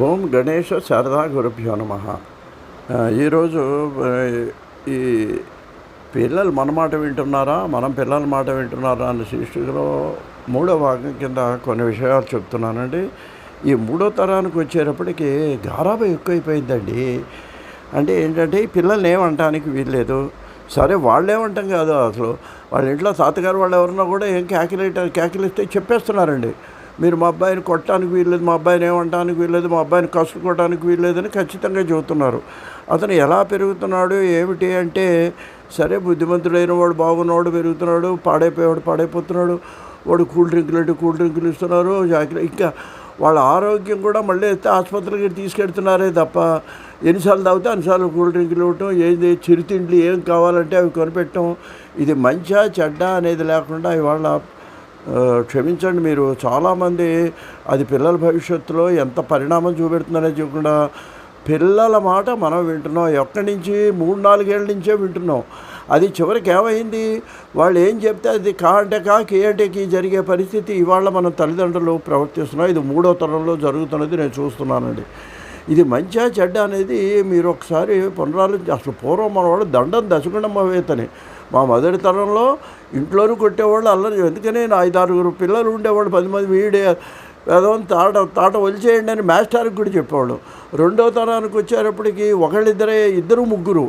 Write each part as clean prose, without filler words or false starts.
ఓం గణేష శారదా గురుభ్యో నమ. ఈరోజు ఈ పిల్లలు మన మాట వింటున్నారా, మనం పిల్లల మాట వింటున్నారా అనే శీర్షికలో మూడో భాగం కింద కొన్ని విషయాలు చెప్తున్నానండి. ఈ మూడో తరానికి వచ్చేటప్పటికి గారాబం ఎక్కువైపోయిందండి. అంటే ఏంటంటే ఈ పిల్లల్ని ఏమంటానికి వీల్లేదు. సరే వాళ్ళేమంటాం కాదు, అసలు వాళ్ళ ఇంట్లో తాతగారు వాళ్ళు ఎవరన్నా కూడా ఏం క్యాకిలిస్తే చెప్పేస్తున్నారండి. మీరు మా అబ్బాయిని కొట్టడానికి వీల్లేదు, మా అబ్బాయిని ఏమంటానికి వీల్లేదు, మా అబ్బాయిని కసులుకోవడానికి వీల్లేదని ఖచ్చితంగా చెబుతున్నారు. అతను ఎలా పెరుగుతున్నాడు ఏమిటి అంటే, సరే బుద్ధిమంతుడైన వాడు బాగున్నవాడు పెరుగుతున్నాడు, పాడైపోయేవాడు పాడైపోతున్నాడు, వాడు కూల్ డ్రింకులు ఇస్తున్నారు, ఇంకా వాళ్ళ ఆరోగ్యం కూడా మళ్ళీ అయితే ఆసుపత్రికి తీసుకెళ్తున్నారే తప్ప, ఎన్నిసార్లు తాగితే అన్నిసార్లు కూల్ డ్రింకులు ఇవ్వటం, ఏది చిరుతిండ్లు ఏం కావాలంటే అవి కొనిపెట్టడం, ఇది మంచా చెడ్డ అనేది లేకుండా ఇవాళ క్షమించండి మీరు చాలామంది అది పిల్లల భవిష్యత్తులో ఎంత పరిణామం చూపెడుతుందనే చూడకుండా పిల్లల మాట మనం వింటున్నాం. ఎక్కడి నుంచి 3-4 ఏళ్ళ నుంచే వింటున్నాం. అది చివరికి ఏమైంది, వాళ్ళు ఏం చెప్తే అది కా అంటే కా, కే అంటే కీ జరిగే పరిస్థితి ఇవాళ మన తల్లిదండ్రులు ప్రవర్తిస్తున్నాం. ఇది మూడో తరంలో జరుగుతున్నది నేను చూస్తున్నానండి. ఇది మంచిగా చెడ్డ అనేది మీరు ఒకసారి పునరాలోచించి, అసలు పూర్వం మన వాళ్ళు దండం దశగుండమ్మ వేతని, మా మొదటి తరంలో ఇంట్లోనూ కొట్టేవాళ్ళు అల్లరి. ఎందుకని 5-6 పిల్లలు ఉండేవాళ్ళు, 10 మంది వీడే వేదం తాట ఒలిచేయండి అని మాస్టర్కి కూడా చెప్పేవాళ్ళు. రెండో తరానికి వచ్చేటప్పటికి ఇద్దరు ముగ్గురు.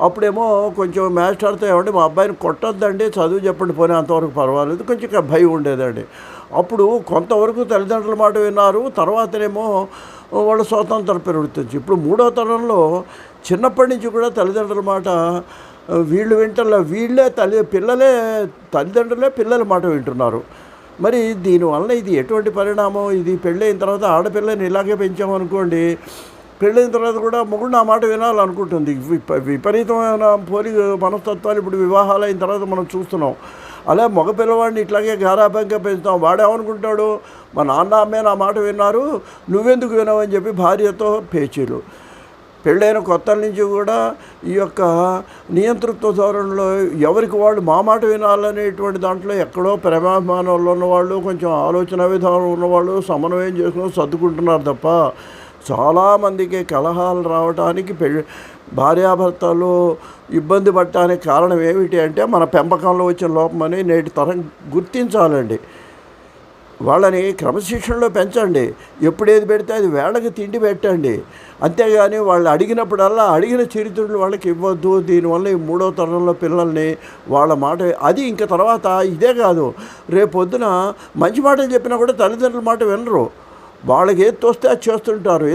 అప్పుడేమో కొంచెం మాస్టర్తో ఏమంటే మా అబ్బాయిని కొట్టొద్దండి, చదువు చెప్పండి పోనీ అంతవరకు పర్వాలేదు, కొంచెం భయం ఉండేదండి. అప్పుడు కొంతవరకు తల్లిదండ్రుల మాట విన్నారు, తర్వాతనేమో వాళ్ళ స్వాతంత్ర పెరుగుతుంది. ఇప్పుడు మూడో తరంలో చిన్నప్పటి నుంచి కూడా తల్లిదండ్రుల మాట వీళ్ళు వింటారు, తల్లిదండ్రులే పిల్లల మాట వింటున్నారు. మరి దీనివల్ల ఇది ఎటువంటి పరిణామం? ఇది పెళ్ళైన తర్వాత ఆడపిల్లని ఇలాగే పెంచామనుకోండి, పెళ్ళైన తర్వాత కూడా మొగుడు నా మాట వినాలనుకుంటుంది. విపరీతమైన మనస్తత్వాలు ఇప్పుడు వివాహాలు అయిన తర్వాత మనం చూస్తున్నాం. అలా మగ పిల్లవాడిని ఇట్లాగే గారాబంగా పెంచుతాం. వాడేమనుకుంటాడు, మా నాన్న అమ్మే నా మాట విన్నారు, నువ్వెందుకు వినవని చెప్పి భార్యతో పేచీలు. పెళ్ళైన కొత్తల నుంచి కూడా ఈ యొక్క నియంతృత్వ ధోరణిలో ఎవరికి వాళ్ళు మా మాట వినాలనేటువంటి దాంట్లో ఎక్కడో ప్రేమాభిమానంలో ఉన్నవాళ్ళు, కొంచెం ఆలోచన విధానం ఉన్నవాళ్ళు సమన్వయం చేసుకుని సర్దుకుంటున్నారు తప్ప, చాలామందికి కలహాలు రావడానికి భార్యాభర్తలు ఇబ్బంది పడటానికి కారణం ఏమిటి అంటే మన పెంపకంలో వచ్చిన లోపమని నేటి తరం గుర్తించాలండి. వాళ్ళని క్రమశిక్షణలో పెంచండి. ఎప్పుడేది పెడితే అది వేళకి తిండి పెట్టండి. అంతేగాని వాళ్ళు అడిగినప్పుడల్లా అడిగిన చరిత్రలు వాళ్ళకి ఇవ్వద్దు. దీనివల్ల ఈ మూడో తరంలో పిల్లల్ని వాళ్ళ మాట అది ఇంకా తర్వాత ఇదే కాదు, రేపొద్దున మంచి మాటలు చెప్పినా కూడా తల్లిదండ్రుల మాట వినరు. వాళ్ళకి ఏది తోస్తే అది చేస్తుంటారు.